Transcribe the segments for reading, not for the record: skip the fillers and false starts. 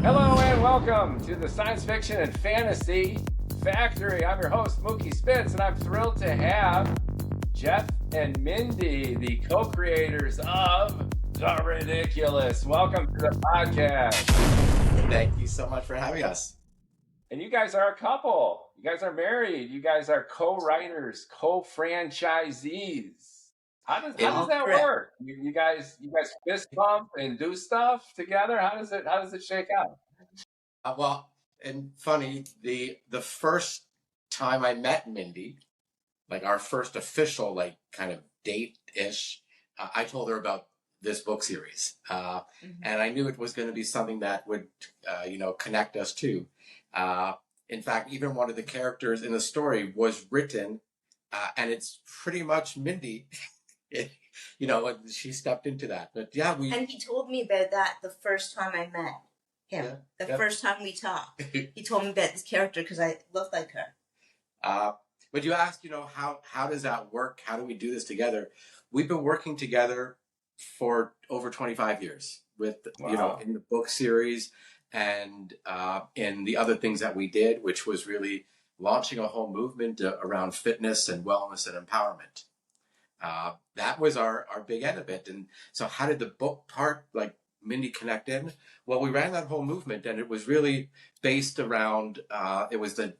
Hello and welcome to the Science Fiction and Fantasy Factory. I'm your host, Mookie Spitz, and I'm thrilled to have Jef and Mindy, the co-creators of The Ridiculous. Welcome to the podcast. Thank you so much for having us. And you guys are a couple. You guys are married. You guys are co-writers, co-franchisees. How does that work? You guys fist bump and do stuff together? How does it shake out? And funny, the first time I met Mindy, like our first official like kind of date-ish, I told her about this book series, and I knew it was going to be something that would connect us too. In fact, even one of the characters in the story was written, and it's pretty much Mindy. She stepped into that. But yeah, and he told me about that the first time I met him. First time we talked, he told me about this character because I look like her. But you asked, how does that work? How do we do this together? We've been working together for over 25 years with, Wow. In the book series and in the other things that we did, which was really launching a whole movement around fitness and wellness and empowerment. That was our big end of it. And so how did the book part, like Mindy, connect in? Well, we ran that whole movement, and it was really based around, it was the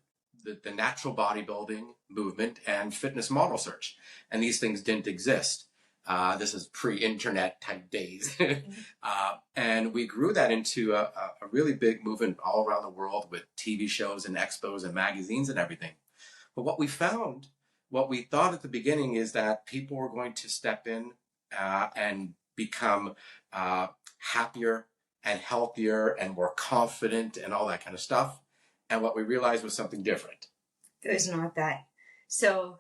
natural bodybuilding movement and fitness model search. And these things didn't exist. This is pre-internet type days. And we grew that into a really big movement all around the world with TV shows and expos and magazines and everything. But what we thought at the beginning is that people were going to step in and become happier and healthier and more confident and all that kind of stuff. And what we realized was something different. It was not that. So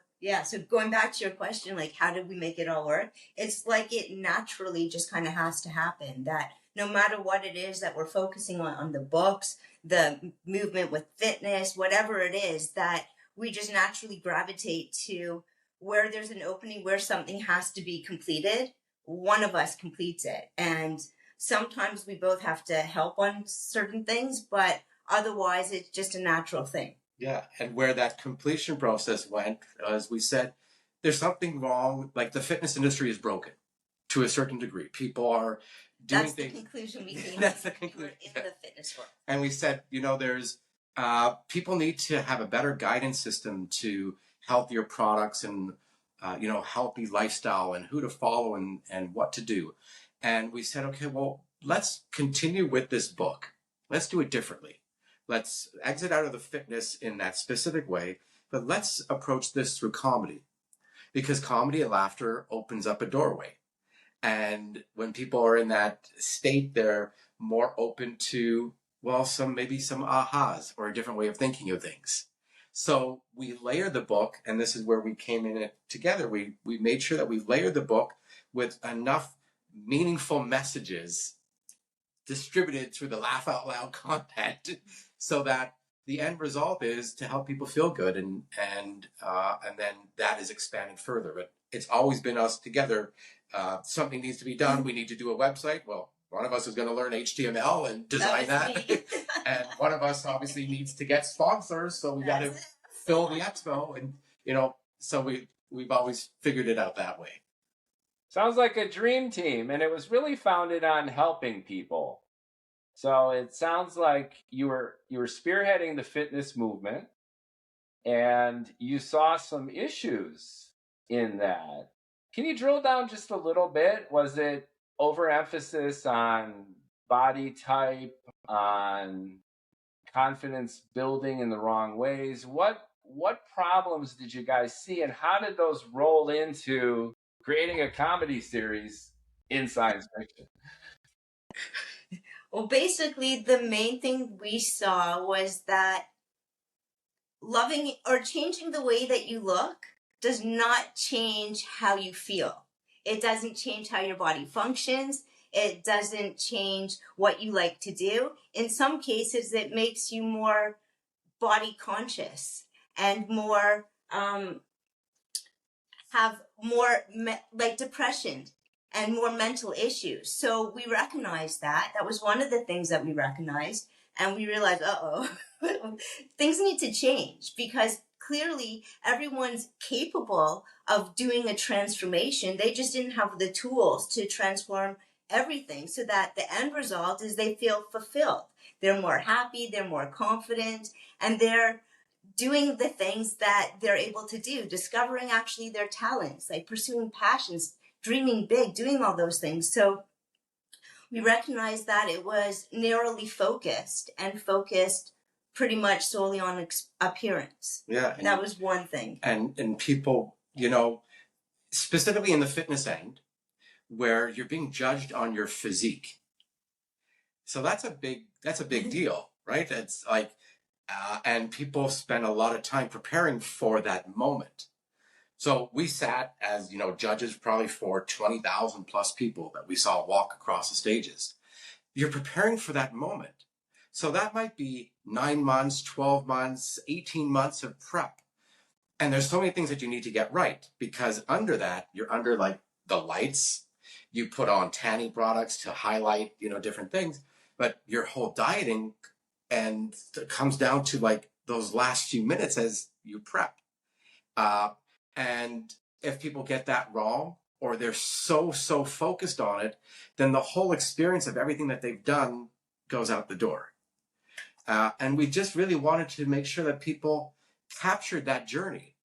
going back to your question, like, how did we make it all work? It's like it naturally just kind of has to happen, that no matter what it is that we're focusing on the books, the movement with fitness, whatever it is, that we just naturally gravitate to where there's an opening, where something has to be completed. One of us completes it. And sometimes we both have to help on certain things, but otherwise it's just a natural thing. Yeah. And where that completion process went, as we said, there's something wrong. Like the fitness industry is broken to a certain degree. People are doing things. That's the conclusion we came That's to the conclusion. in the fitness world. And we said, there's people need to have a better guidance system to healthier products and, healthy lifestyle and who to follow and what to do. And we said, okay, well, let's continue with this book. Let's do it differently. Let's exit out of the fitness in that specific way, but let's approach this through comedy, because comedy and laughter opens up a doorway. And when people are in that state, they're more open to, well, maybe some ahas or a different way of thinking of things. So we layered the book, and this is where we came in it together. We made sure that we layered the book with enough meaningful messages distributed through the laugh out loud content so that the end result is to help people feel good, and then that is expanded further. But it's always been us together. Something needs to be done. We need to do a website. Well, one of us is going to learn HTML and design that. And one of us obviously needs to get sponsors. So we got to fill the expo. And, so we've always figured it out that way. Sounds like a dream team, and it was really founded on helping people. So it sounds like you were spearheading the fitness movement, and you saw some issues in that. Can you drill down just a little bit? Was it overemphasis on body type, on confidence building in the wrong ways? What problems did you guys see, and how did those roll into creating a comedy series in science fiction? Well, basically, the main thing we saw was that loving or changing the way that you look does not change how you feel. It doesn't change how your body functions. It doesn't change what you like to do. In some cases, it makes you more body conscious and more, have more like depression and more mental issues. So we recognized that. That was one of the things that we recognized. And we realized, things need to change, because clearly everyone's capable of doing a transformation. They just didn't have the tools to transform everything, so that the end result is they feel fulfilled. They're more happy, they're more confident, and they're doing the things that they're able to do, discovering actually their talents, like pursuing passions, dreaming big, doing all those things. So we recognized that it was narrowly focused and focused pretty much solely on appearance. Yeah. That was one thing. And people, you know, specifically in the fitness end, where you're being judged on your physique. So that's a big deal, right? It's like, and people spend a lot of time preparing for that moment. So we sat as, you know, judges probably for 20,000 plus people that we saw walk across the stages. You're preparing for that moment. So that might be 9 months, 12 months, 18 months of prep. And there's so many things that you need to get right, because under that, you're under like the lights. You put on tanning products to highlight, you know, different things, but your whole dieting and it comes down to like those last few minutes as you prep. And if people get that wrong, or they're so focused on it, then the whole experience of everything that they've done goes out the door. And we just really wanted to make sure that people captured that journey,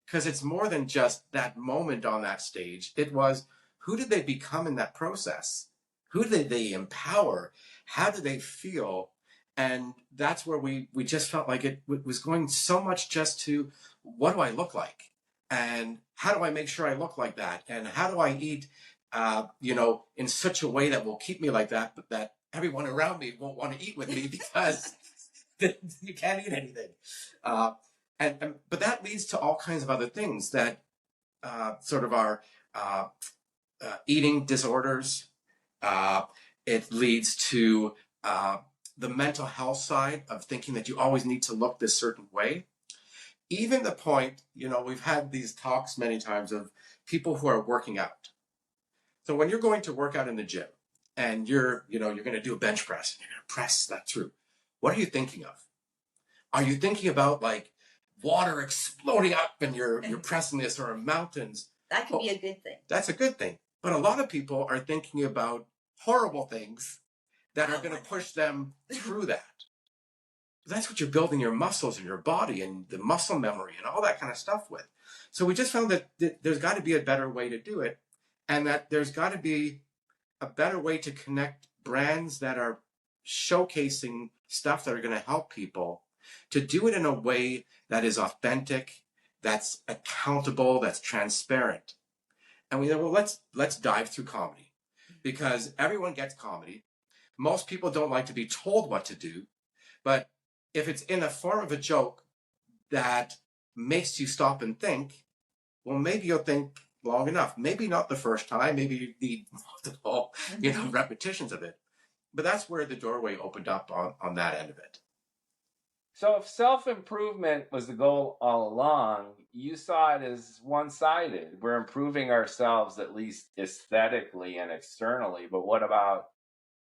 because it's more than just that moment on that stage. It was, who did they become in that process? Who did they empower? How did they feel? And that's where we just felt like it was going so much just to, what do I look like? And how do I make sure I look like that? And how do I eat, you know, in such a way that will keep me like that, but that everyone around me won't want to eat with me because you can't eat anything. But that leads to all kinds of other things that sort of are eating disorders. It leads to the mental health side of thinking that you always need to look this certain way. Even the point, you know, we've had these talks many times of people who are working out. So when you're going to work out in the gym and you're going to do a bench press and you're going to press that through, what are you thinking of? Are you thinking about like water exploding up and you're pressing this, or mountains? That could be a good thing. That's a good thing. But a lot of people are thinking about horrible things that are going to push them through that. That's what you're building your muscles and your body and the muscle memory and all that kind of stuff with. So we just found that there's got to be a better way to do it, and that there's got to be a better way to connect brands that are showcasing stuff that are going to help people, to do it in a way that is authentic, that's accountable, that's transparent. And we said, well, let's dive through comedy, because everyone gets comedy. Most people don't like to be told what to do, but if it's in the form of a joke that makes you stop and think, well, maybe you'll think long enough. Maybe not the first time, maybe you need multiple, repetitions of it. But that's where the doorway opened up on that end of it. So if self-improvement was the goal all along, you saw it as one-sided. We're improving ourselves, at least aesthetically and externally, but what about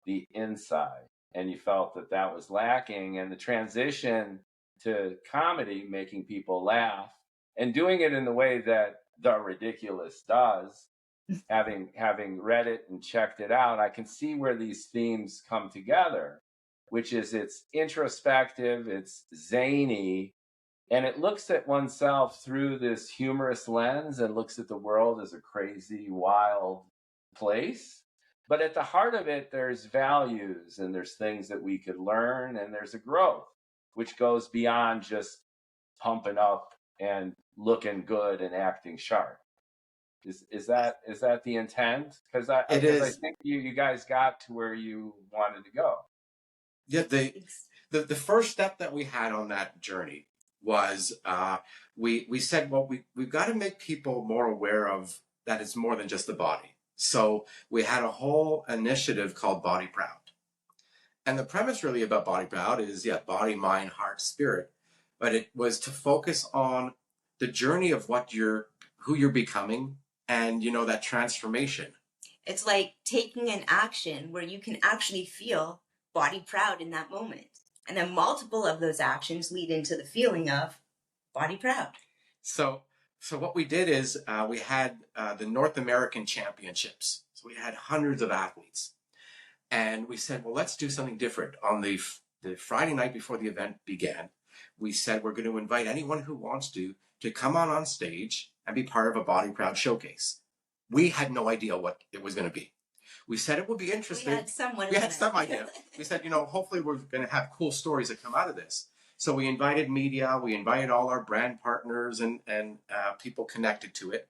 the inside? And you felt that that was lacking, and the transition to comedy, making people laugh and doing it in the way that The Ridiculous does, having read it and checked it out, I can see where these themes come together, which is it's introspective, it's zany, and it looks at oneself through this humorous lens and looks at the world as a crazy, wild place. But at the heart of it, there's values and there's things that we could learn, and there's a growth, which goes beyond just pumping up and looking good and acting sharp. Is that the intent? Because I think you guys got to where you wanted to go. Yeah, the first step that we had on that journey was we said, well, we've got to make people more aware of that it's more than just the body. So we had a whole initiative called Body Proud. And the premise really about Body Proud is, body, mind, heart, spirit. But it was to focus on the journey of who you're becoming, and, that transformation. It's like taking an action where you can actually feel body proud in that moment. And then multiple of those actions lead into the feeling of body proud. So, what we did is we had the North American Championships. So we had hundreds of athletes, and we said, well, let's do something different. On the Friday night before the event began, we said we're going to invite anyone who wants to come on stage and be part of a Body Proud showcase. We had no idea what it was going to be. We said it would be interesting. We had some idea. We said, hopefully we're going to have cool stories that come out of this. So we invited media, we invited all our brand partners and people connected to it.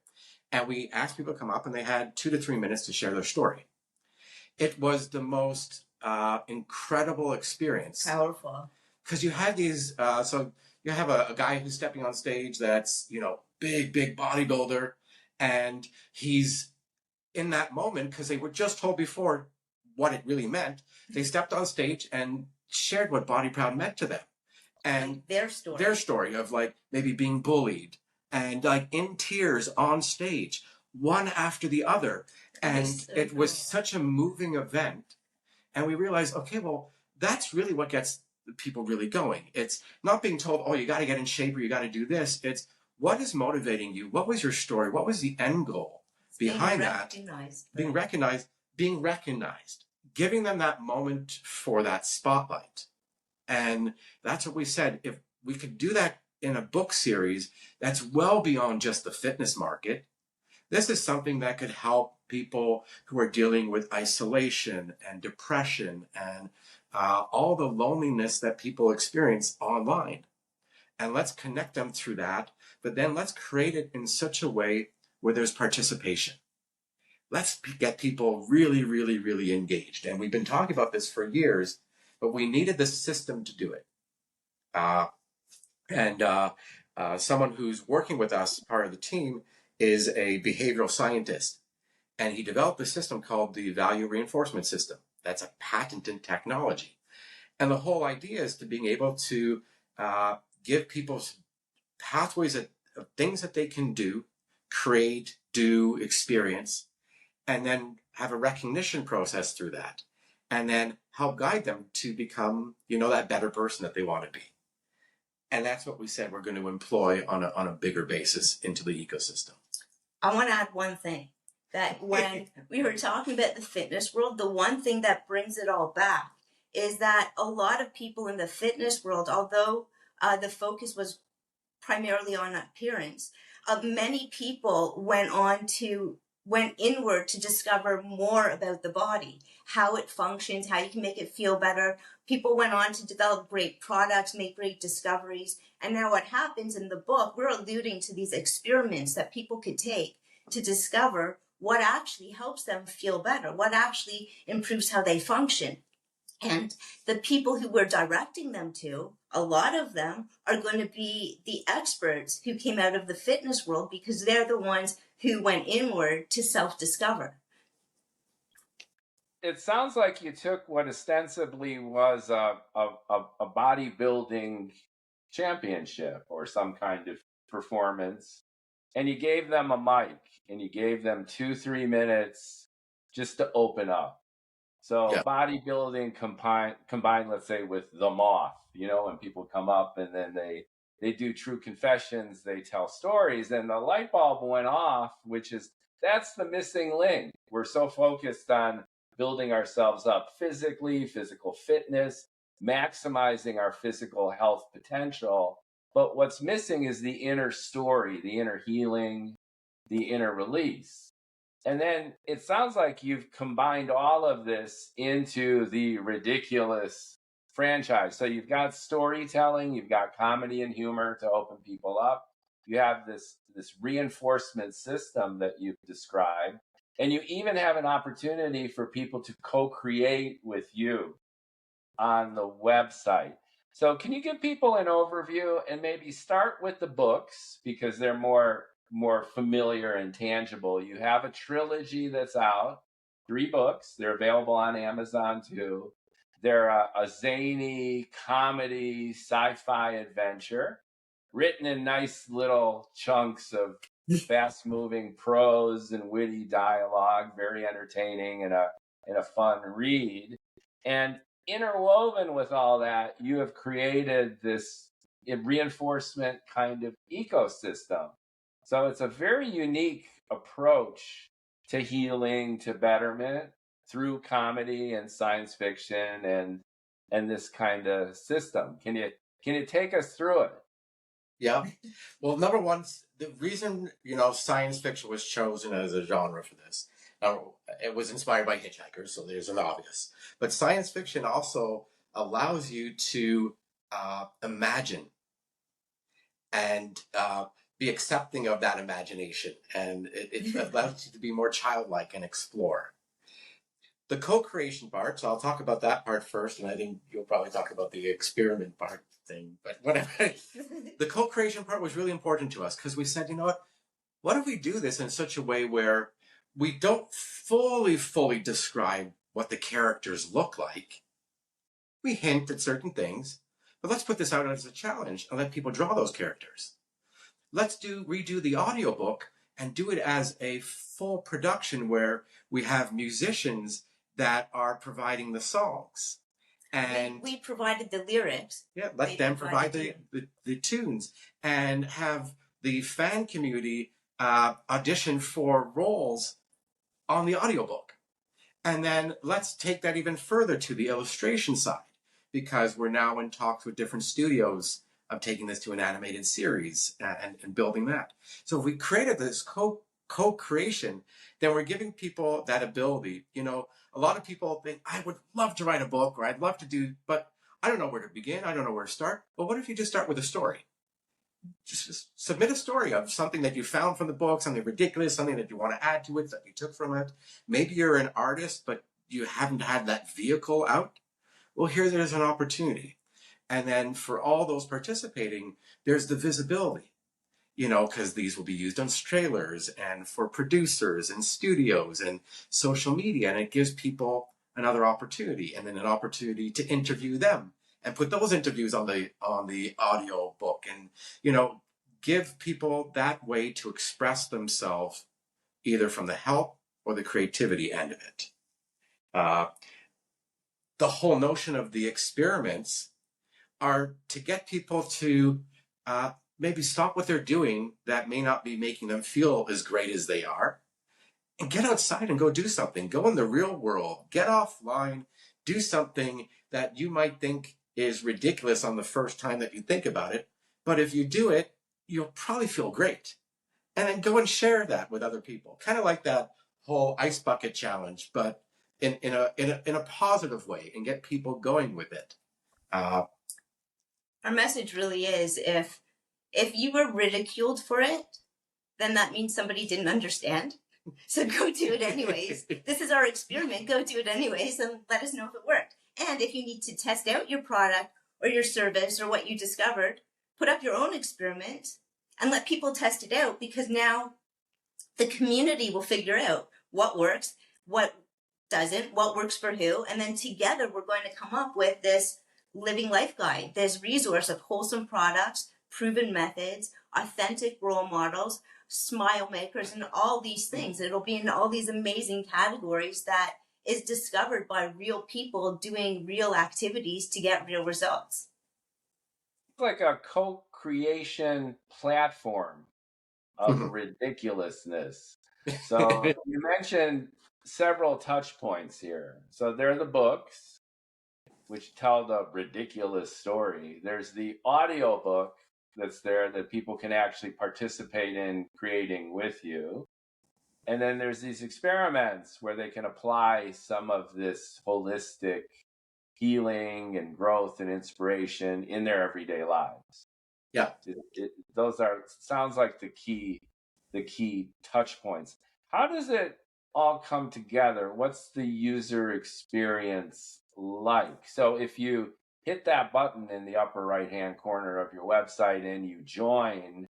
And we asked people to come up, and they had 2 to 3 minutes to share their story. It was the most incredible experience. Powerful. Because you had these, so you have a guy who's stepping on stage that's, big bodybuilder, and he's in that moment, because they were just told before what it really meant. They stepped on stage and shared what Body Proud meant to them. And like their story of like maybe being bullied and like in tears on stage, one after the other. And it was such a moving event. And we realized, okay, well, that's really what gets people really going. It's not being told, oh, you got to get in shape or you got to do this. It's what is motivating you? What was your story? What was the end goal behind that? Being recognized, giving them that moment for that spotlight. And that's what we said. If we could do that in a book series, that's well beyond just the fitness market. This is something that could help people who are dealing with isolation and depression and all the loneliness that people experience online. And let's connect them through that, but then let's create it in such a way where there's participation. Let's get people really, really, really engaged. And we've been talking about this for years, but we needed the system to do it. Someone who's working with us, part of the team, is a behavioral scientist. And he developed a system called the value reinforcement system. That's a patented technology. And the whole idea is to being able to give people pathways of things that they can do, create, do, experience, and then have a recognition process through that. And then help guide them to become, that better person that they want to be. And that's what we said we're going to employ on a bigger basis into the ecosystem. I want to add one thing, that when we were talking about the fitness world, the one thing that brings it all back is that a lot of people in the fitness world, although the focus was primarily on appearance, many people went inward to discover more about the body, how it functions, how you can make it feel better. People went on to develop great products, make great discoveries. And now what happens in the book, we're alluding to these experiments that people could take to discover what actually helps them feel better, what actually improves how they function. And the people who we're directing them to, a lot of them are going to be the experts who came out of the fitness world, because they're the ones who went inward to self-discover. It sounds like you took what ostensibly was a bodybuilding championship or some kind of performance, and you gave them a mic and you gave them 2-3 minutes just to open up. So yeah. Bodybuilding combined, let's say, with The Moth, when people come up and then they do true confessions, they tell stories, and the light bulb went off, that's the missing link. We're so focused on building ourselves up physically, physical fitness, maximizing our physical health potential. But what's missing is the inner story, the inner healing, the inner release. And then it sounds like you've combined all of this into the ridiculous franchise. So you've got storytelling, you've got comedy and humor to open people up. You have this reinforcement system that you've described. And you even have an opportunity for people to co-create with you on the website. So can you give people an overview and maybe start with the books, because they're more familiar and tangible. You have a trilogy that's out, 3 books. They're available on Amazon too. They're a zany comedy sci-fi adventure written in nice little chunks of fast-moving prose and witty dialogue, very entertaining and a fun read. And interwoven with all that, you have created this reinforcement kind of ecosystem. So it's a very unique approach to healing, to betterment through comedy and science fiction and this kind of system. Can you take us through it? Yeah. Well, number one, the reason, science fiction was chosen as a genre for this, it was inspired by Hitchhiker, so there's an obvious. But science fiction also allows you to imagine and be accepting of that imagination. And it allows you to be more childlike and explore. The co-creation part, so I'll talk about that part first, and I think you'll probably talk about the experiment part thing, but whatever. The co-creation part was really important to us because we said, what if we do this in such a way where we don't fully describe what the characters look like? We hint at certain things, but let's put this out as a challenge and let people draw those characters. Let's redo the audiobook and do it as a full production where we have musicians that are providing the songs. And we provided the lyrics. Yeah, let them provide the tunes and have the fan community audition for roles on the audiobook. And then let's take that even further to the illustration side, because we're now in talks with different studios of taking this to an animated series and building that. So if we created this co-creation, then we're giving people that ability. A lot of people think, I would love to write a book, or I'd love to do, but I don't know where to begin. I don't know where to start. Well, what if you just start with a story? Just submit a story of something that you found from the book, something ridiculous, something that you want to add to it, that you took from it. Maybe you're an artist, but you haven't had that vehicle out. Well, there's an opportunity. And then for all those participating, there's the visibility, because these will be used on trailers and for producers and studios and social media. And it gives people another opportunity, and then an opportunity to interview them and put those interviews on the audio book, and, give people that way to express themselves, either from the help or the creativity end of it. The whole notion of the experiments are to get people to maybe stop what they're doing that may not be making them feel as great as they are, and get outside and go do something. Go in the real world, get offline, do something that you might think is ridiculous on the first time that you think about it. But if you do it, you'll probably feel great. And then go and share that with other people. Kind of like that whole ice bucket challenge, but in a positive way, and get people going with it. Our message really is, if you were ridiculed for it, then that means somebody didn't understand. So go do it anyways. This is our experiment. Go do it anyways and let us know if it worked. And if you need to test out your product or your service or what you discovered, put up your own experiment and let people test it out, because now the community will figure out what works, what doesn't, what works for who. And then together we're going to come up with this living life guide, this resource of wholesome products, proven methods, authentic role models, smile makers, and all these things. It'll be in all these amazing categories that is discovered by real people doing real activities to get real results. Like a co-creation platform of ridiculousness. So you mentioned several touch points here. So there are the books, which tell the ridiculous story. There's the audio book that's there that people can actually participate in creating with you. And then there's these experiments where they can apply some of this holistic healing and growth and inspiration in their everyday lives. Yeah. Those sounds like the key touch points. How does it all come together? What's the user experience like? So if you hit that button in the upper right-hand corner of your website and you join,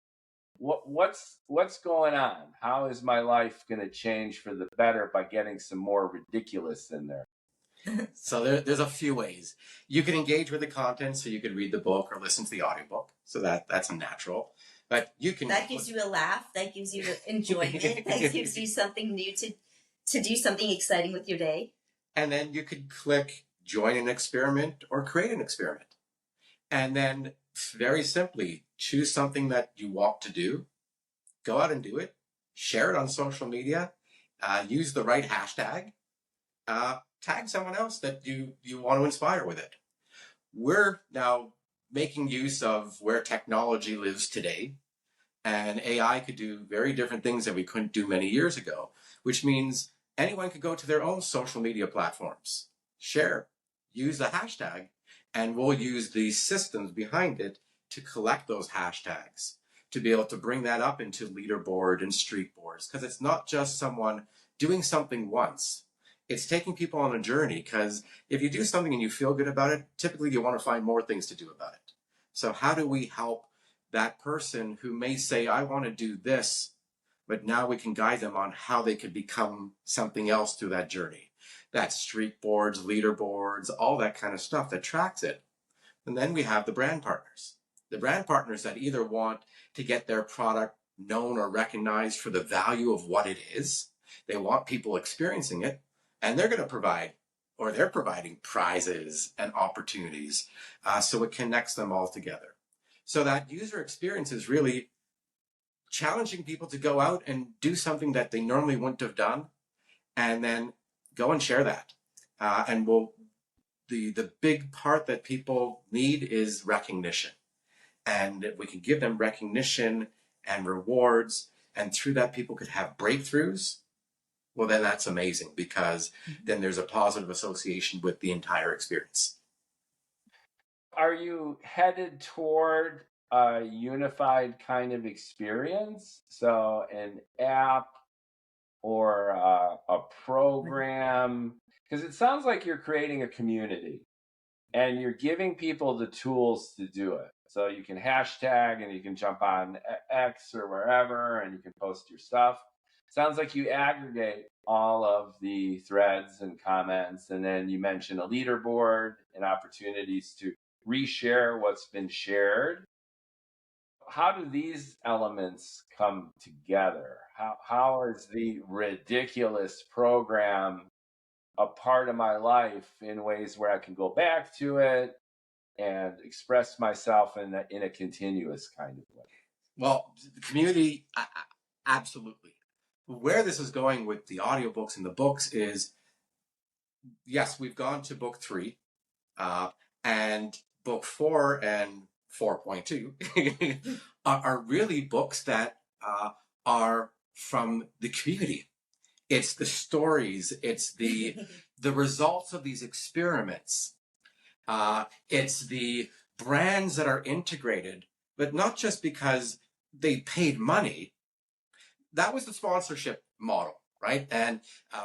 what's going on? How is my life going to change for the better by getting some more ridiculous in there? So there's a few ways. You can engage with the content, so you could read the book or listen to the audiobook. So that's a natural. But you can... That gives you a laugh. That gives you enjoyment. That gives you something new to do something exciting with your day. And then you could click join an experiment or create an experiment. And then very simply choose something that you want to do, go out and do it, share it on social media, use the right hashtag, tag someone else that you want to inspire with it. We're now making use of where technology lives today, and AI could do very different things that we couldn't do many years ago, which means anyone could go to their own social media platforms, share, use the hashtag, and we'll use the systems behind it to collect those hashtags, to be able to bring that up into leaderboard and streak boards. Because it's not just someone doing something once. It's taking people on a journey, because if you do something and you feel good about it, typically you want to find more things to do about it. So how do we help that person who may say, I want to do this, but now we can guide them on how they could become something else through that journey? That's streak boards, leaderboards, all that kind of stuff that tracks it. And then we have the brand partners. The brand partners that either want to get their product known or recognized for the value of what it is. They want people experiencing it, and they're going to provide, or they're providing prizes and opportunities, so it connects them all together. So that user experience is really challenging people to go out and do something that they normally wouldn't have done, and then go and share that. And the big part that people need is recognition. And if we can give them recognition and rewards, and through that people could have breakthroughs, well, then that's amazing, because then there's a positive association with the entire experience. Are you headed toward a unified kind of experience? So an app or a program? Because it sounds like you're creating a community and you're giving people the tools to do it. So you can hashtag and you can jump on X or wherever and you can post your stuff. Sounds like you aggregate all of the threads and comments, and then you mention a leaderboard and opportunities to reshare what's been shared. How do these elements come together? How is the ridiculous program a part of my life in ways where I can go back to it and express myself in a continuous kind of way? Well, the community, absolutely. Where this is going with the audiobooks and the books is, yes, we've gone to book 3, and book 4 and 4.2 are really books that are from the community. It's the stories, it's the results of these experiments. It's the brands that are integrated, but not just because they paid money. That was the sponsorship model, right? And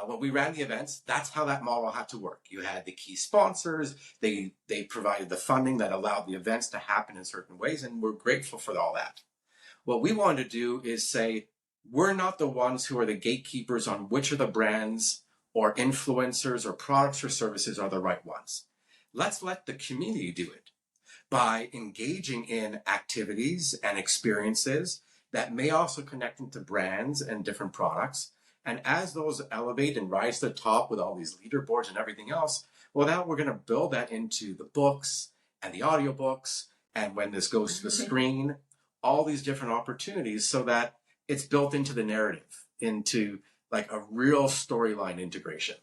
when we ran the events, that's how that model had to work. You had the key sponsors, they provided the funding that allowed the events to happen in certain ways, and we're grateful for all that. What we wanted to do is say, we're not the ones who are the gatekeepers on which of the brands or influencers or products or services are the right ones. Let's let the community do it by engaging in activities and experiences that may also connect into brands and different products. And as those elevate and rise to the top with all these leaderboards and everything else, well, now we're going to build that into the books and the audiobooks. And when this goes to the screen, all these different opportunities, so that it's built into the narrative, into like a real storyline integration.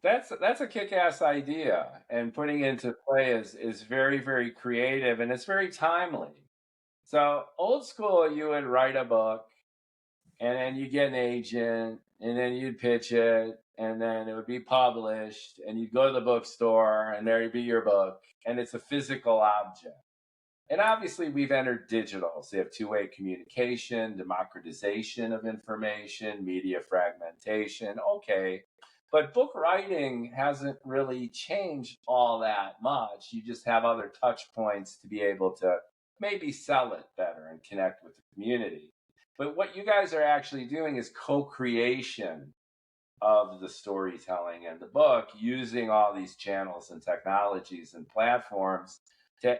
That's a kick-ass idea, and putting it into play is very, very creative, and it's very timely. So old school, you would write a book, and then you get an agent, and then you'd pitch it, and then it would be published, and you'd go to the bookstore, and there'd be your book, and it's a physical object. And obviously, we've entered digital, so you have two-way communication, democratization of information, media fragmentation. Okay. But book writing hasn't really changed all that much. You just have other touch points to be able to maybe sell it better and connect with the community. But what you guys are actually doing is co-creation of the storytelling and the book, using all these channels and technologies and platforms to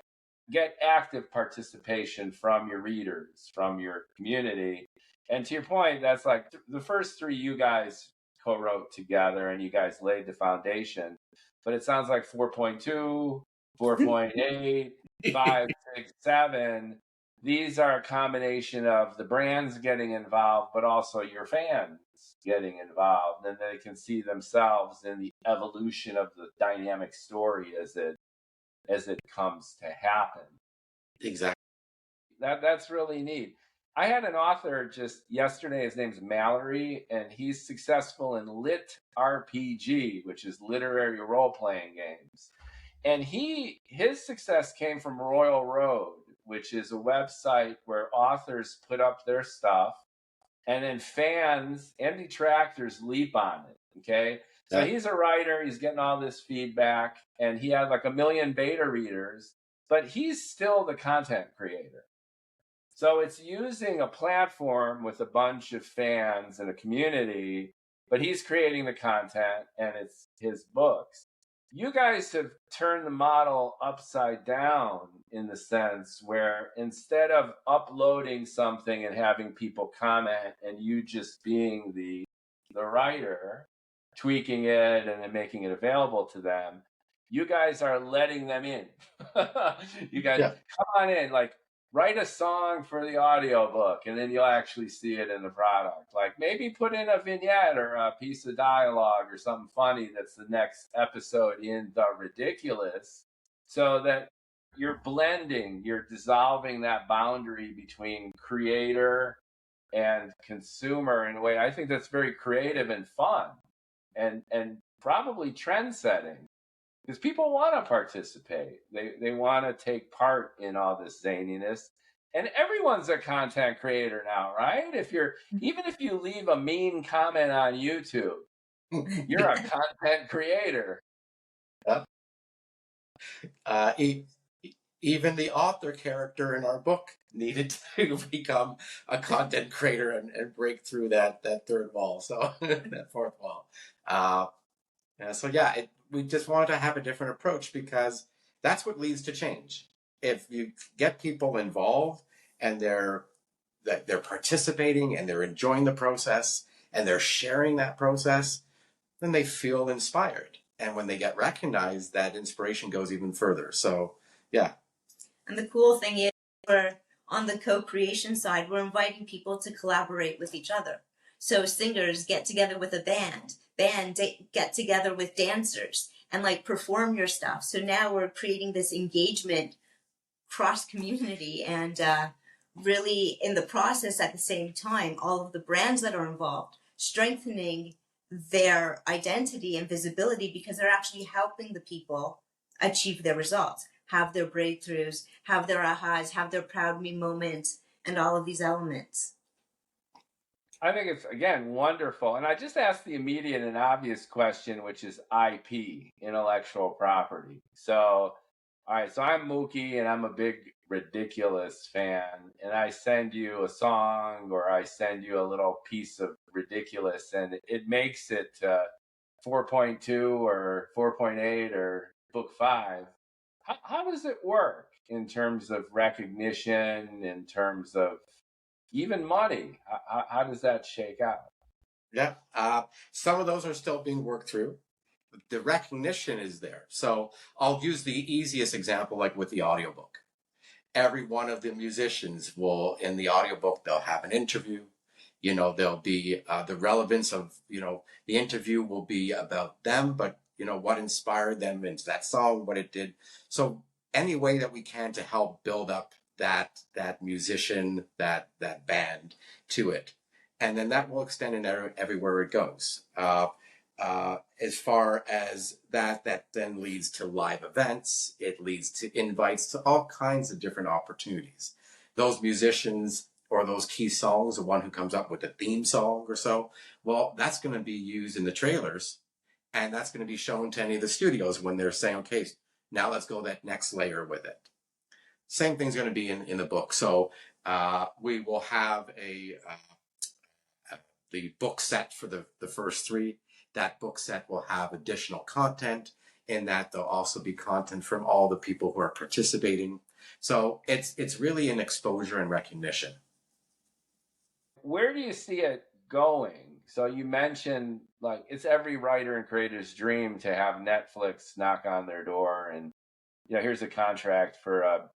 get active participation from your readers, from your community. And to your point, that's like the first three you guys co-wrote together and you guys laid the foundation. But it sounds like 4.2, 4.8, 5, 6, 7. These are a combination of the brands getting involved, but also your fans getting involved. And they can see themselves in the evolution of the dynamic story as it comes to happen. Exactly. That's really neat. I had an author just yesterday, his name's Mallory, and he's successful in Lit RPG, which is literary role-playing games. And his success came from Royal Road, which is a website where authors put up their stuff and then fans and detractors leap on it. Okay. So he's a writer, he's getting all this feedback, and he had like 1 million beta readers, but he's still the content creator. So it's using a platform with a bunch of fans and a community, but he's creating the content and it's his books. You guys have turned the model upside down in the sense where instead of uploading something and having people comment and you just being the writer, tweaking it and then making it available to them, you guys are letting them in. You guys come on in, like write a song for the audiobook and then you'll actually see it in the product. Like maybe put in a vignette or a piece of dialogue or something funny that's the next episode in the ridiculous, so that you're blending, you're dissolving that boundary between creator and consumer in a way I think that's very creative and fun and probably trend setting. Because people want to participate. They want to take part in all this zaniness. And everyone's a content creator now, right? Even if you leave a mean comment on YouTube, you're a content creator. Even the author character in our book needed to become a content creator and break through that third wall, so that fourth wall. We just wanted to have a different approach because that's what leads to change. If you get people involved and they're participating and they're enjoying the process and they're sharing that process, then they feel inspired. And when they get recognized, that inspiration goes even further. So, yeah. And the cool thing is, on the co-creation side, we're inviting people to collaborate with each other. So singers get together with a band get together with dancers and like perform your stuff. So now we're creating this engagement cross community and really in the process at the same time, all of the brands that are involved, strengthening their identity and visibility because they're actually helping the people achieve their results, have their breakthroughs, have their ahas, have their proud me moments, and all of these elements. I think it's, again, wonderful. And I just asked the immediate and obvious question, which is IP, intellectual property. So, all right, so I'm Mookie and I'm a big Ridiculous fan. And I send you a song or I send you a little piece of Ridiculous and it makes it 4.2 or 4.8 or book 5. How does it work in terms of recognition, in terms of even money? How does that shake out? Yeah, some of those are still being worked through. The recognition is there. So I'll use the easiest example, like with the audiobook. Every one of the musicians will, in the audiobook, they'll have an interview. There'll be the relevance of, the interview will be about them, but, what inspired them into that song, what it did. So any way that we can to help build up that musician, that band to it. And then that will extend in everywhere it goes. As far as that then leads to live events, it leads to invites to all kinds of different opportunities. Those musicians or those key songs, the one who comes up with a theme song or so, well, that's going to be used in the trailers and that's going to be shown to any of the studios when they're saying, okay, now let's go that next layer with it. Same thing's going to be in the book. So we will have the book set for the first 3. That book set will have additional content. in that there'll also be content from all the people who are participating. So it's really an exposure and recognition. Where do you see it going? So you mentioned like it's every writer and creator's dream to have Netflix knock on their door and here's a contract for a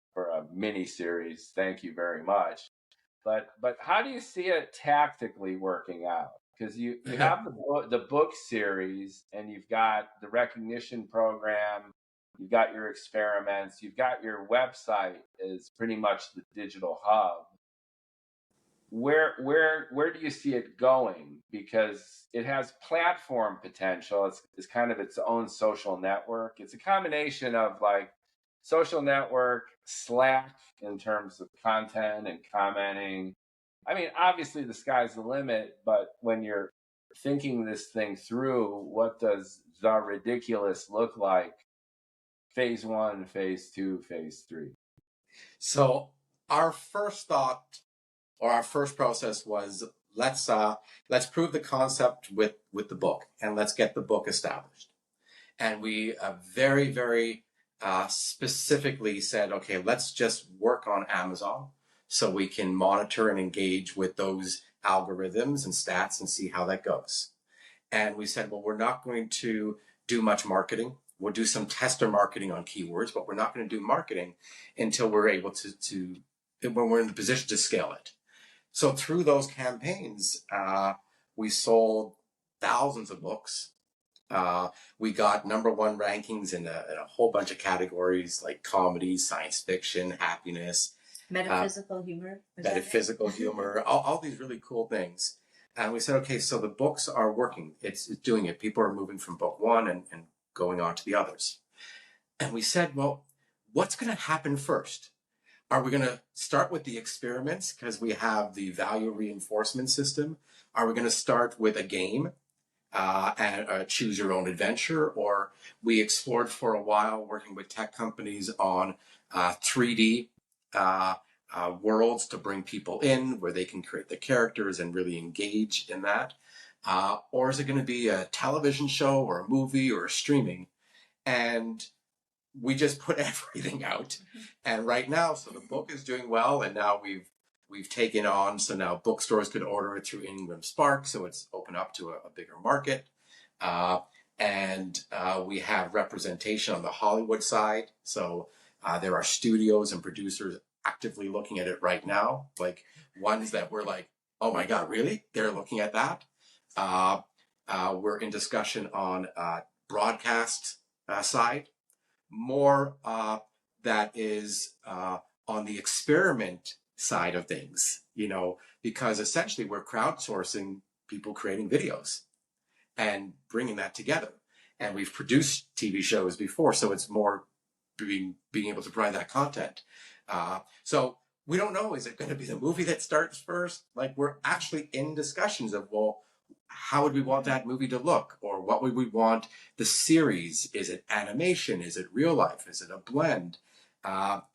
mini series. Thank you very much. But how do you see it tactically working out? Because you have the book series and you've got the recognition program, you've got your experiments, you've got your website is pretty much the digital hub. Where do you see it going? Because it has platform potential. It's kind of its own social network. It's a combination of like social network, Slack in terms of content and commenting. I mean, obviously the sky's the limit, but when you're thinking this thing through, what does the ridiculous look like? Phase 1, phase 2, phase 3. So our first thought or our first process was let's prove the concept with the book and let's get the book established. And we very, very specifically said, okay, let's just work on Amazon so we can monitor and engage with those algorithms and stats and see how that goes. And we said, well, we're not going to do much marketing. We'll do some tester marketing on keywords, but we're not going to do marketing until we're able to when we're in the position to scale it. So through those campaigns, we sold thousands of books. We got #1 rankings in a whole bunch of categories like comedy, science fiction, happiness, metaphysical humor, all these really cool things. And we said, okay, so the books are working. It's doing it. People are moving from book one and going on to the others. And we said, well, what's going to happen first? Are we going to start with the experiments because we have the value reinforcement system? Are we going to start with a game and choose your own adventure? Or we explored for a while working with tech companies on 3D worlds to bring people in where they can create the characters and really engage in that. Or is it going to be a television show or a movie or a streaming? And we just put everything out. And right now, so the book is doing well, and now we've taken on, so now bookstores could order it through Ingram Spark, so it's open up to a bigger market. And we have representation on the Hollywood side. So there are studios and producers actively looking at it right now, like ones that we're like, oh my God, really? They're looking at that. We're in discussion on broadcast side. More that is on the experiment side of things, because essentially we're crowdsourcing people creating videos and bringing that together. And we've produced TV shows before, so it's more being able to provide that content. So we don't know, is it going to be the movie that starts first? Like, we're actually in discussions of, well, how would we want that movie to look? Or what would we want the series? Is it animation? Is it real life? Is it a blend?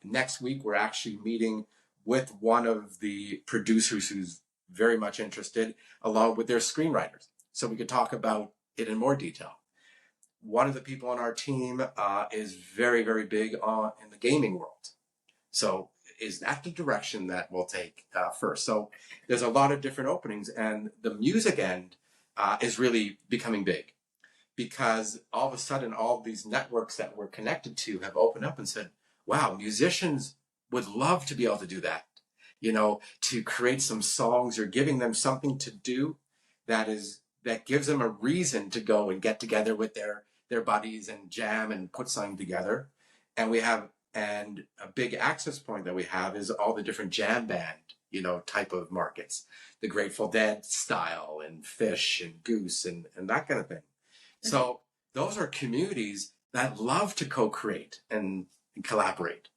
Next week, we're actually meeting with one of the producers who's very much interested, along with their screenwriters. So we could talk about it in more detail. One of the people on our team is very, very big in the gaming world. So is that the direction that we'll take first? So there's a lot of different openings, and the music end is really becoming big because all of a sudden all of these networks that we're connected to have opened up and said, wow, musicians would love to be able to do that, to create some songs. You're giving them something to do that gives them a reason to go and get together with their buddies and jam and put something together. And a big access point that we have is all the different jam band, type of markets, the Grateful Dead style and Fish and Goose and that kind of thing. So those are communities that love to co-create and collaborate.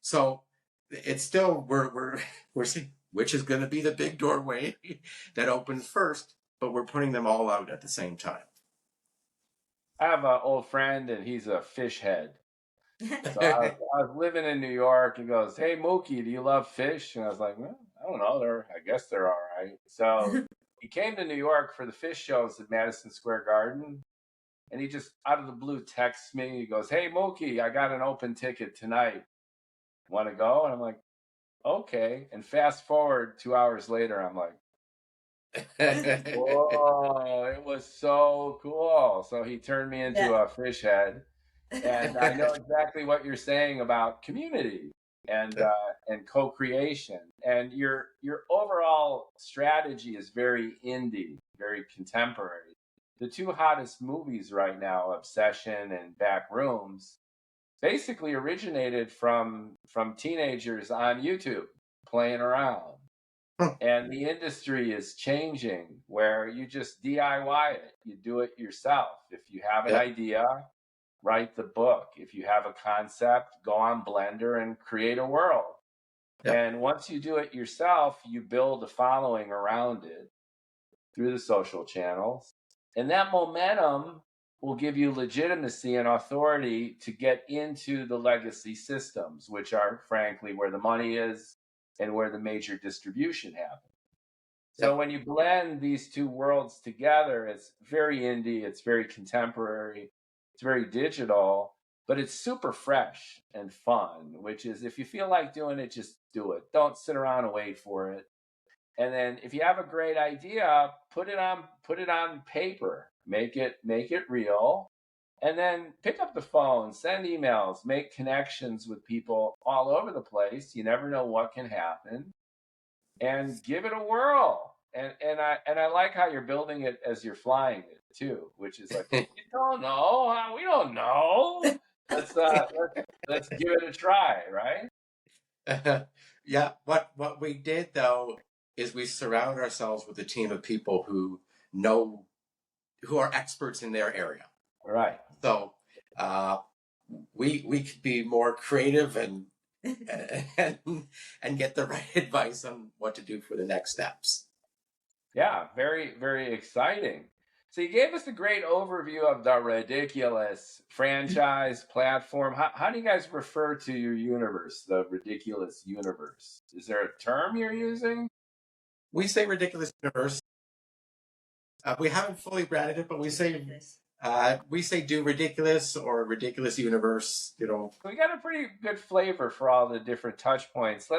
So it's still, we're seeing which is going to be the big doorway that opens first, but we're putting them all out at the same time. I have an old friend and he's a fish head. So I was living in New York. He goes, "Hey Mookie, do you love fish?" And I was like, "Well, I don't know. I guess they're all right." So he came to New York for the fish shows at Madison Square Garden, And he just out of the blue texts me. He goes, "Hey, Mookie, I got an open ticket tonight. Want to go?" And I'm like, "Okay." And fast forward 2 hours later, I'm like, whoa, it was so cool. So he turned me into Yeah. a fish head. And I know exactly what you're saying about community and co-creation. And your overall strategy is very indie, very contemporary. The two hottest movies right now, Obsession and Back Rooms, basically originated from teenagers on YouTube playing around. And the industry is changing where you just DIY it. You do it yourself. If you have an idea, write the book. If you have a concept, go on Blender and create a world. And once you do it yourself, you build a following around it through the social channels. And that momentum will give you legitimacy and authority to get into the legacy systems, which are, frankly, where the money is and where the major distribution happens. So when you blend these two worlds together, it's very indie, it's very contemporary, it's very digital, but it's super fresh and fun, which is if you feel like doing it, just do it. Don't sit around and wait for it. And then if you have a great idea, put it on paper, make it real, and then pick up the phone, send emails, make connections with people all over the place. You never know what can happen, and give it a whirl. And I like how you're building it as you're flying it too, which is like, you don't know, we don't know. Let's give it a try, right? Yeah. What we did though is we surround ourselves with a team of people who are experts in their area. Right. So we could be more creative and get the right advice on what to do for the next steps. Yeah, very, very exciting. So you gave us a great overview of the Ridiculous franchise platform. How do you guys refer to your universe, the Ridiculous universe? Is there a term you're using? We say Ridiculous Universe. We haven't fully branded it, but we say do Ridiculous or Ridiculous Universe. You know, We got a pretty good flavor for all the different touch points.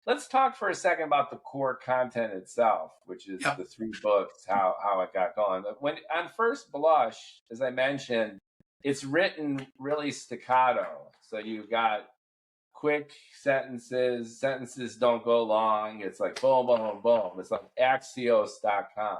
Let's talk for a second about the core content itself, which is the 3 books, how it got going. When on first blush, as I mentioned, it's written really staccato. So you've got quick sentences. Sentences don't go long. It's like boom, boom, boom. It's like Axios.com.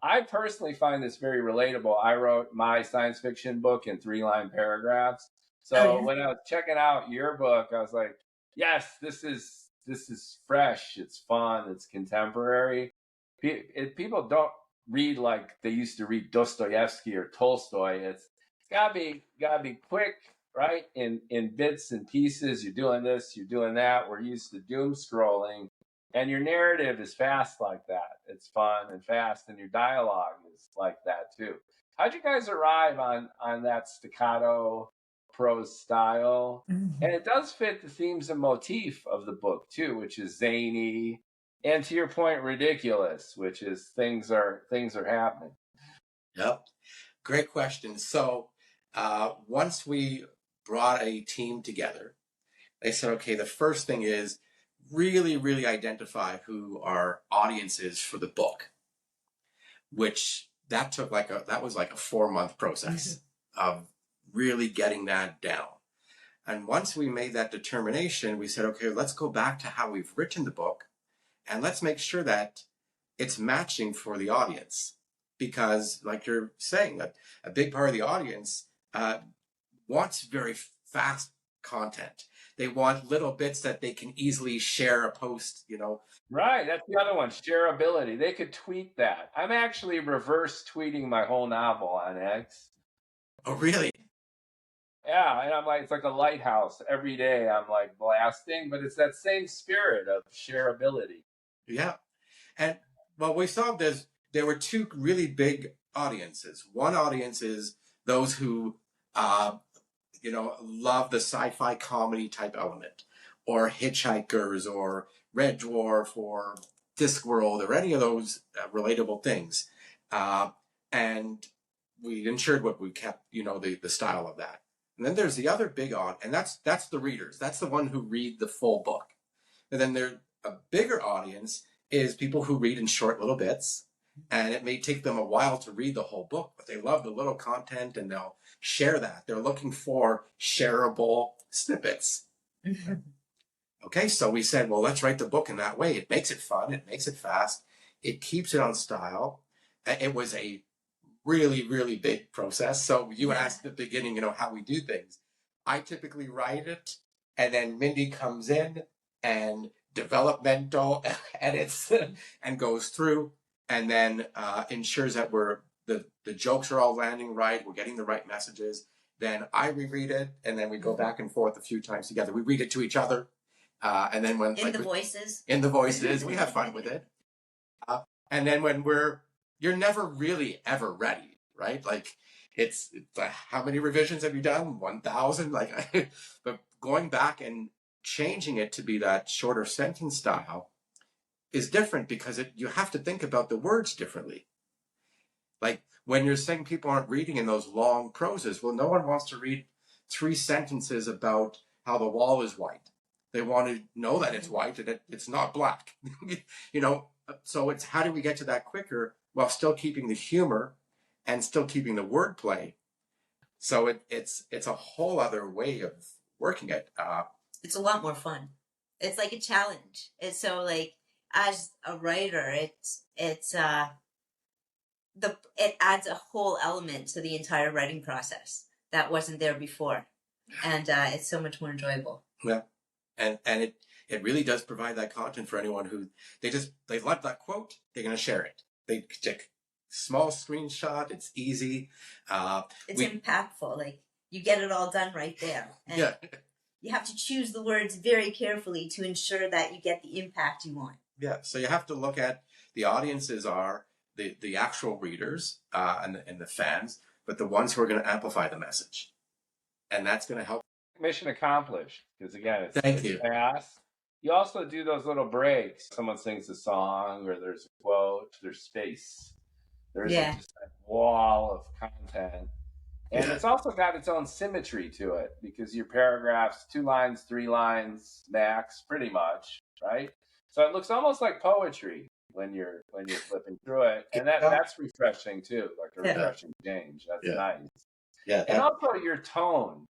I personally find this very relatable. I wrote my science fiction book in 3-line paragraphs. So when I was checking out your book, I was like, yes, this is fresh. It's fun. It's contemporary. People don't read like they used to read Dostoevsky or Tolstoy. It's gotta be quick, right? In bits and pieces. You're doing this, you're doing that. We're used to doom scrolling, and your narrative is fast like that. It's fun and fast, and your dialogue is like that too. How'd you guys arrive on that staccato prose style? And it does fit the themes and motif of the book too, which is zany, and to your point, ridiculous, which is things are happening. Yep. Great question. So once we brought a team together, they said, okay, the first thing is really, really identify who our audience is for the book, which that was like a 4-month process of really getting that down. And once we made that determination, we said, okay, let's go back to how we've written the book and let's make sure that it's matching for the audience. Because like you're saying, that a big part of the audience wants very fast content. They want little bits that they can easily share a post, you know. Right, that's the other one, shareability. They could tweet that. I'm actually reverse tweeting my whole novel on X. Oh, really? Yeah, and I'm like, it's like a lighthouse. Every day I'm like blasting, but it's that same spirit of shareability. Yeah. And well, we saw there were 2 really big audiences. One audience is those who, love the sci-fi comedy type element, or Hitchhikers, or Red Dwarf, or Discworld, or any of those relatable things. And we ensured what we kept, the style of that. And then there's the other big and that's the readers. That's the one who read the full book. And then there's a bigger audience is people who read in short little bits. And it may take them a while to read the whole book, but they love the little content and they'll share that. They're looking for shareable snippets. Okay, so we said, well, let's write the book in that way. It makes it fun. It makes it fast. It keeps it on style. It was a really, really big process. So you asked at the beginning, how we do things. I typically write it, and then Mindy comes in and developmental edits and goes through, and then ensures that the jokes are all landing right. We're getting the right messages. Then I reread it, and then we go back and forth a few times together. We read it to each other. And then when in the voices, we have fun with it. And then when you're never really ever ready, right? Like it's how many revisions have you done? 1,000. But going back and changing it to be that shorter sentence style is different because you have to think about the words differently. Like when you're saying people aren't reading in those long proses, well, no one wants to read 3 sentences about how the wall is white. They want to know that it's white and it's not black. So it's how do we get to that quicker while still keeping the humor and still keeping the wordplay. So it's a whole other way of working it. It's a lot more fun. It's like a challenge. It's so like as a writer, it adds a whole element to the entire writing process that wasn't there before, and it's so much more enjoyable. Yeah, and it really does provide that content for anyone who they love that quote. They're going to share it. They take small screenshot. It's easy. It's impactful. Like you get it all done right there. And yeah. You have to choose the words very carefully to ensure that you get the impact you want. Yeah. So you have to look at the audiences are the actual readers and the fans, but the ones who are going to amplify the message, and that's going to help. Mission accomplished. Because again, Thank you. Fast. You also do those little breaks. Someone sings a song, or there's a quote. There's space. There's just that wall of content. And it's also got its own symmetry to it because your paragraphs, 2 lines, 3 lines max, pretty much, right? So it looks almost like poetry when you're flipping through it, and that's refreshing too, like a refreshing change. That's nice. Yeah, and also your tone.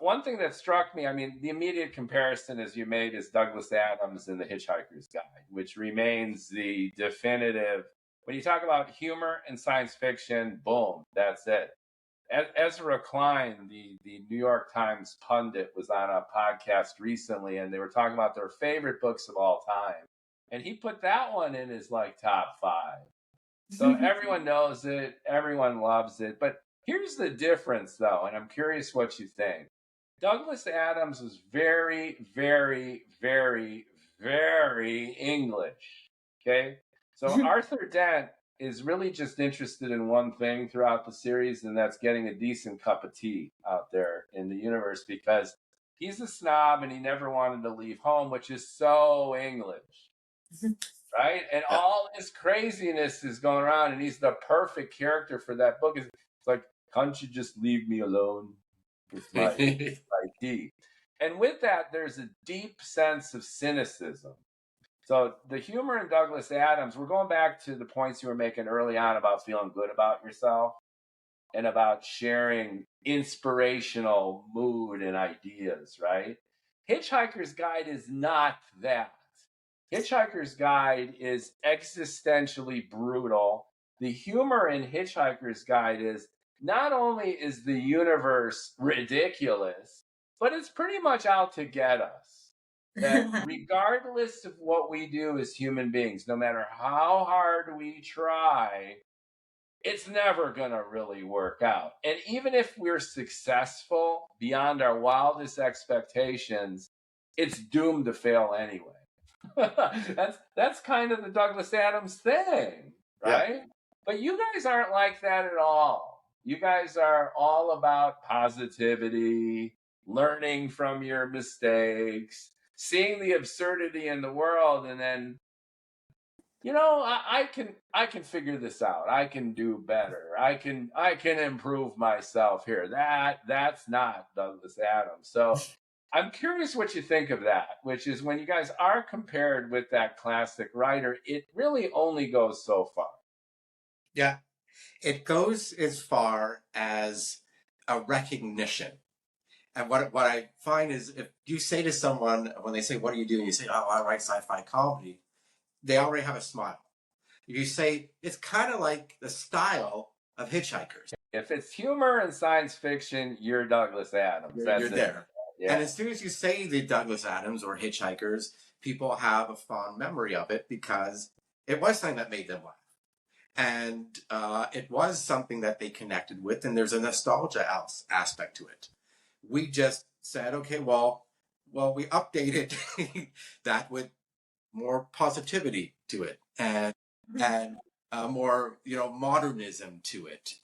One thing that struck me, I mean, the immediate comparison as you made is Douglas Adams in The Hitchhiker's Guide, which remains the definitive. When you talk about humor and science fiction, boom, that's it. Ezra Klein, the New York Times pundit, was on a podcast recently, and they were talking about their favorite books of all time. And he put that one in his top 5. So everyone knows it, everyone loves it. But here's the difference, though, and I'm curious what you think. Douglas Adams was very, very, very, very English. Okay? So Arthur Dent is really just interested in one thing throughout the series, and that's getting a decent cup of tea out there in the universe because he's a snob and he never wanted to leave home, which is so English, right? And all this craziness is going around, and he's the perfect character for that book. It's like, can't you just leave me alone with my tea? And with that, there's a deep sense of cynicism. So the humor in Douglas Adams, we're going back to the points you were making early on about feeling good about yourself and about sharing inspirational mood and ideas, right? Hitchhiker's Guide is not that. Hitchhiker's Guide is existentially brutal. The humor in Hitchhiker's Guide is not only is the universe ridiculous, but it's pretty much out to get us. That regardless of what we do as human beings, no matter how hard we try, it's never going to really work out. And even if we're successful beyond our wildest expectations, it's doomed to fail anyway. That's kind of the Douglas Adams thing, right? Yeah. But you guys aren't like that at all. You guys are all about positivity, learning from your mistakes, seeing the absurdity in the world, and then, I can figure this out. I can do better. I can improve myself here. That's not Douglas Adams. So I'm curious what you think of that, which is when you guys are compared with that classic writer, it really only goes so far. Yeah, it goes as far as a recognition. And what I find is if you say to someone, when they say, what do you do? And you say, oh, I write sci-fi comedy, they already have a smile. If you say, it's kind of like the style of Hitchhikers. If it's humor and science fiction, you're Douglas Adams. You're there. Yeah. And as soon as you say the Douglas Adams or Hitchhikers, people have a fond memory of it because it was something that made them laugh. And it was something that they connected with, and there's a nostalgia aspect to it. We just said, okay, well, we updated that with more positivity to it and more, modernism to it.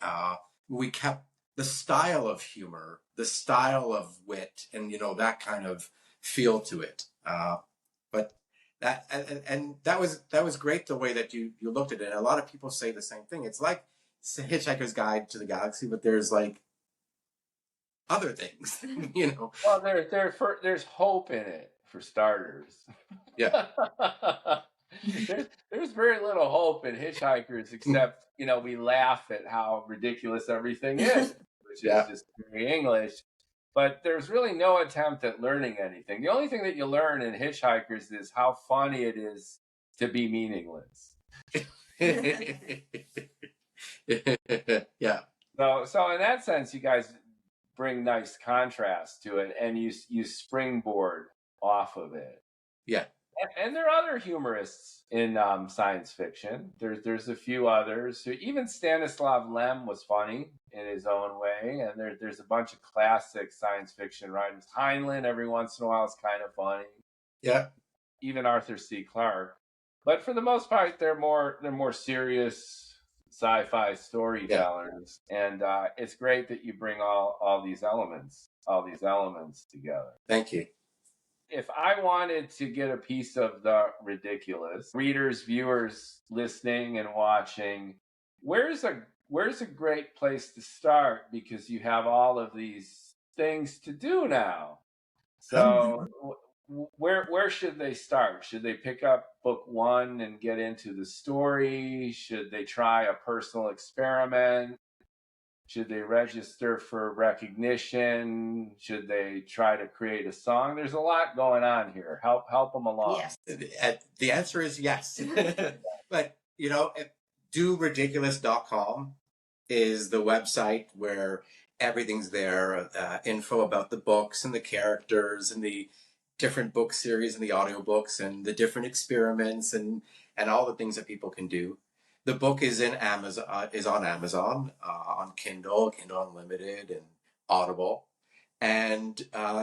We kept the style of humor, the style of wit, and that kind of feel to it. But that and that was great the way that you looked at it. And a lot of people say the same thing. It's like Hitchhiker's Guide to the Galaxy, but there's like other things, Well, there's hope in it for starters. Yeah. There's very little hope in Hitchhikers, except we laugh at how ridiculous everything is, which is just very English. But there's really no attempt at learning anything. The only thing that you learn in Hitchhikers is how funny it is to be meaningless. Yeah. So in that sense, you guys bring nice contrast to it, and you springboard off of it. Yeah. And there are other humorists in science fiction. There's a few others. Even Stanislav Lem was funny in his own way, and there's a bunch of classic science fiction writers. Heinlein every once in a while is kind of funny. Yeah. Even Arthur C. Clarke. But for the most part, they're more serious sci-fi storytellers, and it's great that you bring all these elements together. Thank you. If I wanted to get a piece of the ridiculous, readers, viewers listening and watching, where's a great place to start? Because you have all of these things to do now. So where should they start? Should they pick up book 1 and get into the story? Should they try a personal experiment? Should they register for recognition? Should they try to create a song? There's a lot going on here. Help them along. Yes. The answer is yes. But, doridiculous.com is the website where everything's there. Info about the books and the characters and the different book series and the audiobooks and the different experiments and all the things that people can do. The book is on Amazon, on Kindle Unlimited, and Audible. And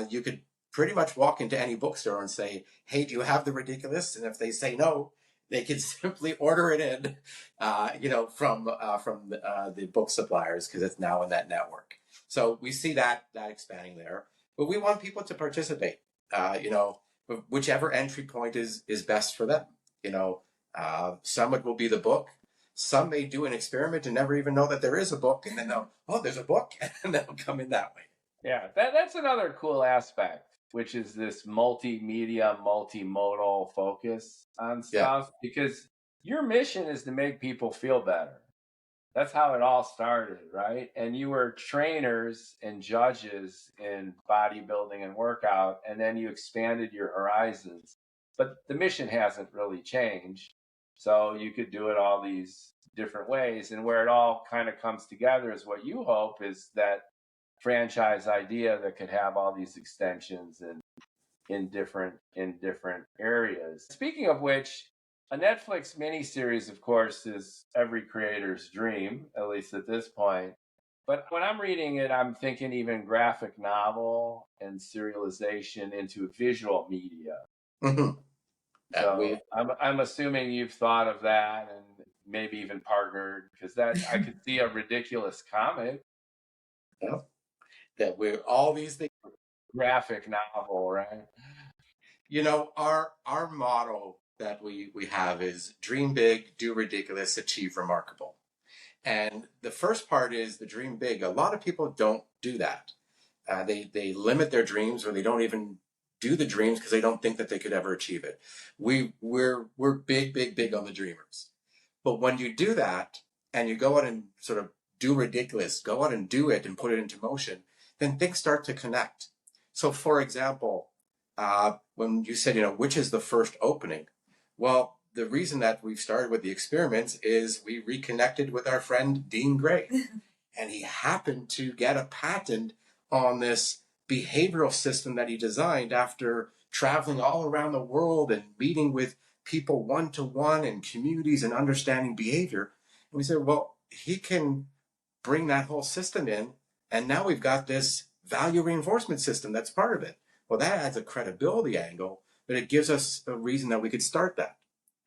you could pretty much walk into any bookstore and say, hey, do you have The Ridiculous? And if they say no, they can simply order it in, from the book suppliers, because it's now in that network. So we see that expanding there. But we want people to participate, whichever entry point is best for them. Some it will be the book. Some may do an experiment and never even know that there is a book, and then there's a book, and they'll come in that way. Yeah, that's another cool aspect, which is this multimedia, multimodal focus on stuff, because your mission is to make people feel better. That's how it all started, right? And you were trainers and judges in bodybuilding and workout, and then you expanded your horizons. But the mission hasn't really changed. So you could do it all these different ways. And where it all kind of comes together is what you hope is that franchise idea that could have all these extensions in different areas. Speaking of which, a Netflix miniseries, of course, is every creator's dream, at least at this point. But when I'm reading it, I'm thinking even graphic novel and serialization into visual media. Mm-hmm. So I'm assuming you've thought of that and maybe even partnered, because I could see a ridiculous comic. Yeah. That we're all these things. Graphic novel, right? Our motto that we have is dream big, do ridiculous, achieve remarkable. And the first part is the dream big. A lot of people don't do that. They limit their dreams, or they don't even do the dreams because they don't think that they could ever achieve it. We're big, big, big on the dreamers. But when you do that and you go out and sort of do ridiculous, go out and do it and put it into motion, then things start to connect. So, for example, when you said, which is the first opening? Well, the reason that we've started with the experiments is we reconnected with our friend Dean Gray. And he happened to get a patent on this behavioral system that he designed after traveling all around the world and meeting with people one-to-one in communities and understanding behavior. And we said, well, he can bring that whole system in, and now we've got this value reinforcement system that's part of it. Well, that adds a credibility angle, but it gives us a reason that we could start that.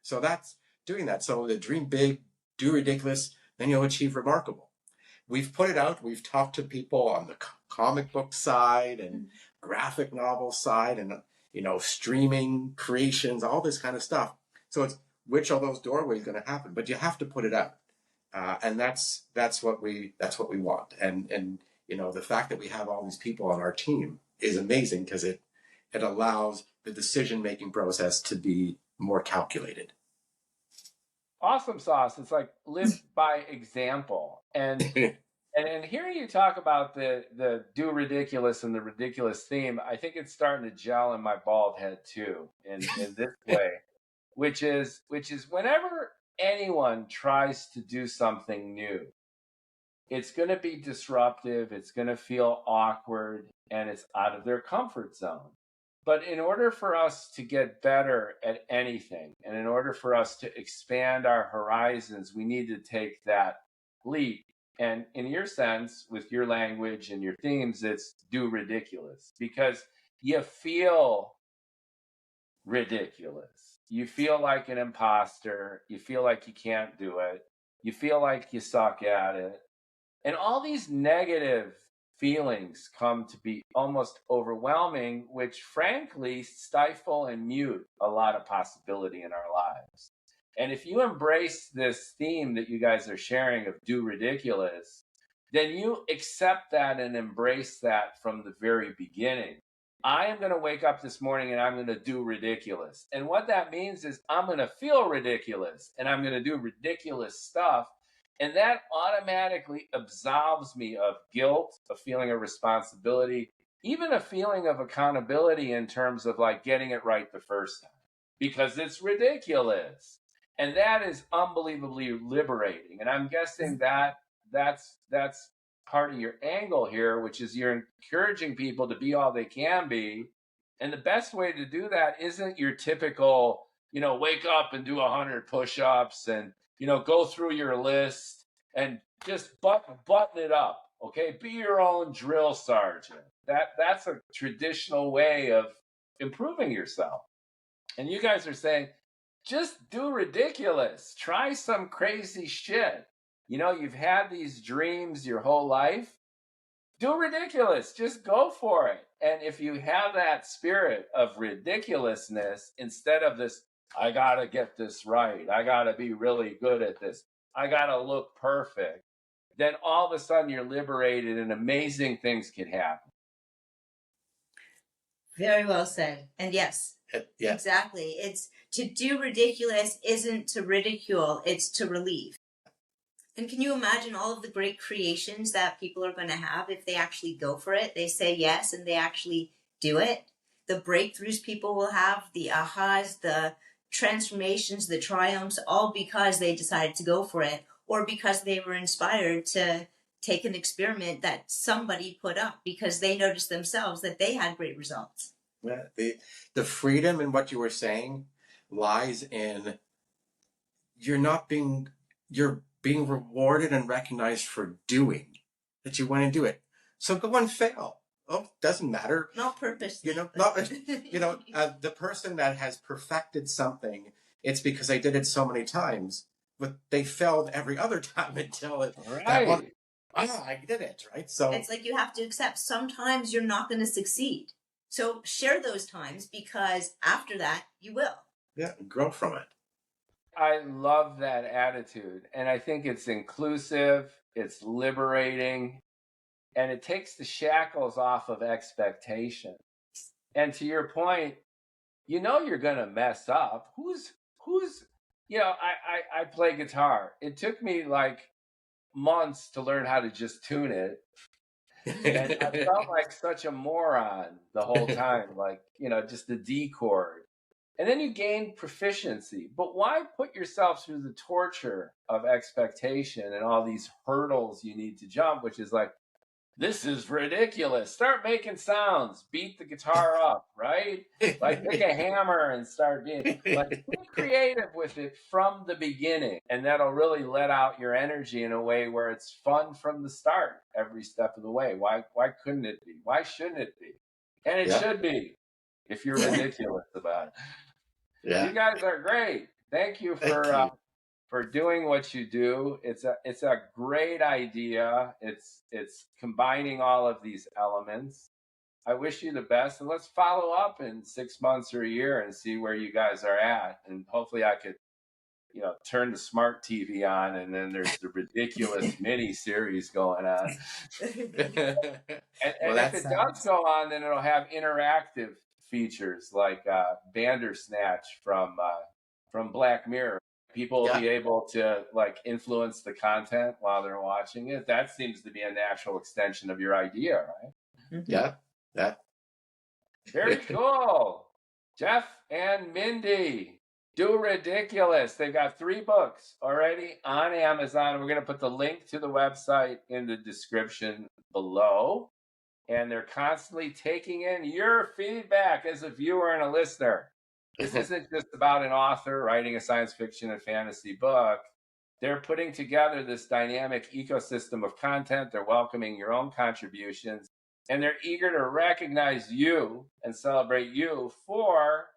So that's doing that. So the dream big, do ridiculous, then you'll achieve remarkable. We've put it out. We've talked to people on the comic book side and graphic novel side and, streaming creations, all this kind of stuff. So it's which of those doorways going to happen, but you have to put it out. And that's what we want. And the fact that we have all these people on our team is amazing because it allows the decision-making process to be more calculated. Awesome sauce. It's like live by example. And and hearing you talk about the do ridiculous and the ridiculous theme, I think it's starting to gel in my bald head too, in this way, which is whenever anyone tries to do something new, it's going to be disruptive, it's going to feel awkward, and it's out of their comfort zone. But in order for us to get better at anything, and in order for us to expand our horizons, we need to take that leap. And in your sense, with your language and your themes, it's do ridiculous because you feel ridiculous. You feel like an imposter. You feel like you can't do it. You feel like you suck at it. And all these negative feelings come to be almost overwhelming, which frankly stifle and mute a lot of possibility in our lives. And if you embrace this theme that you guys are sharing of do ridiculous, then you accept that and embrace that from the very beginning. I am going to wake up this morning and I'm going to do ridiculous. And what that means is I'm going to feel ridiculous and I'm going to do ridiculous stuff. And that automatically absolves me of guilt, a feeling of responsibility, even a feeling of accountability in terms of like getting it right the first time, because it's ridiculous. And that is unbelievably liberating. And I'm guessing that that's part of your angle here, which is you're encouraging people to be all they can be. And the best way to do that isn't your typical, wake up and do 100 push-ups and go through your list and just button it up. Okay, be your own drill sergeant. That's a traditional way of improving yourself. And you guys are saying, just do ridiculous. Try some crazy shit. You've had these dreams your whole life. Do ridiculous. Just go for it. And if you have that spirit of ridiculousness instead of this, I got to get this right, I got to be really good at this, I got to look perfect, then all of a sudden you're liberated and amazing things can happen. Very well said. And yes, exactly. It's to do ridiculous isn't to ridicule, it's to relieve. And can you imagine all of the great creations that people are going to have if they actually go for it? They say yes and they actually do it. The breakthroughs people will have, the ahas, the transformations, the triumphs, all because they decided to go for it, or because they were inspired to take an experiment that somebody put up because they noticed themselves that they had great results. Yeah, the freedom in what you were saying lies in you're being rewarded and recognized for doing that. You want to do it, so go and fail. Oh, doesn't matter. Not purposely. The person that has perfected something, it's because they did it so many times, but they failed every other time until it. Right. I did it, right? So it's like you have to accept sometimes you're not going to succeed. So share those times because after that you will. Yeah, grow from it. I love that attitude. And I think it's inclusive, it's liberating, and it takes the shackles off of expectation. And to your point, you're gonna mess up. Who's I play guitar. It took me like months to learn how to just tune it. And I felt like such a moron the whole time, like, just the D chord. And then you gain proficiency. But why put yourself through the torture of expectation and all these hurdles you need to jump, which is like, this is ridiculous. Start making sounds. Beat the guitar up, right? Like pick a hammer and start being like be creative with it from the beginning. And that'll really let out your energy in a way where it's fun from the start, every step of the way. Why couldn't it be? Why shouldn't it be? And it should be if you're ridiculous about it. Yeah. You guys are great. Thank you for doing what you do. It's a great idea. It's combining all of these elements. I wish you the best, and let's follow up in 6 months or a year and see where you guys are at. And hopefully I could, turn the smart TV on, and then there's the ridiculous mini series going on. And if it does go on, then it'll have interactive features like Bandersnatch from Black Mirror. People will be able to like influence the content while they're watching it. That seems to be a natural extension of your idea, right? Yeah. Very cool. Jef and Mindy, Do Ridiculous. They've got 3 books already on Amazon. We're going to put the link to the website in the description below. And they're constantly taking in your feedback as a viewer and a listener. This isn't just about an author writing a science fiction and fantasy book. They're putting together this dynamic ecosystem of content. They're welcoming your own contributions, and they're eager to recognize you and celebrate you for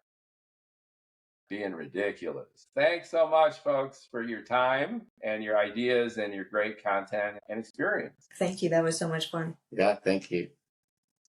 being ridiculous. Thanks so much, folks, for your time and your ideas and your great content and experience. Thank you. That was so much fun. Yeah, thank you.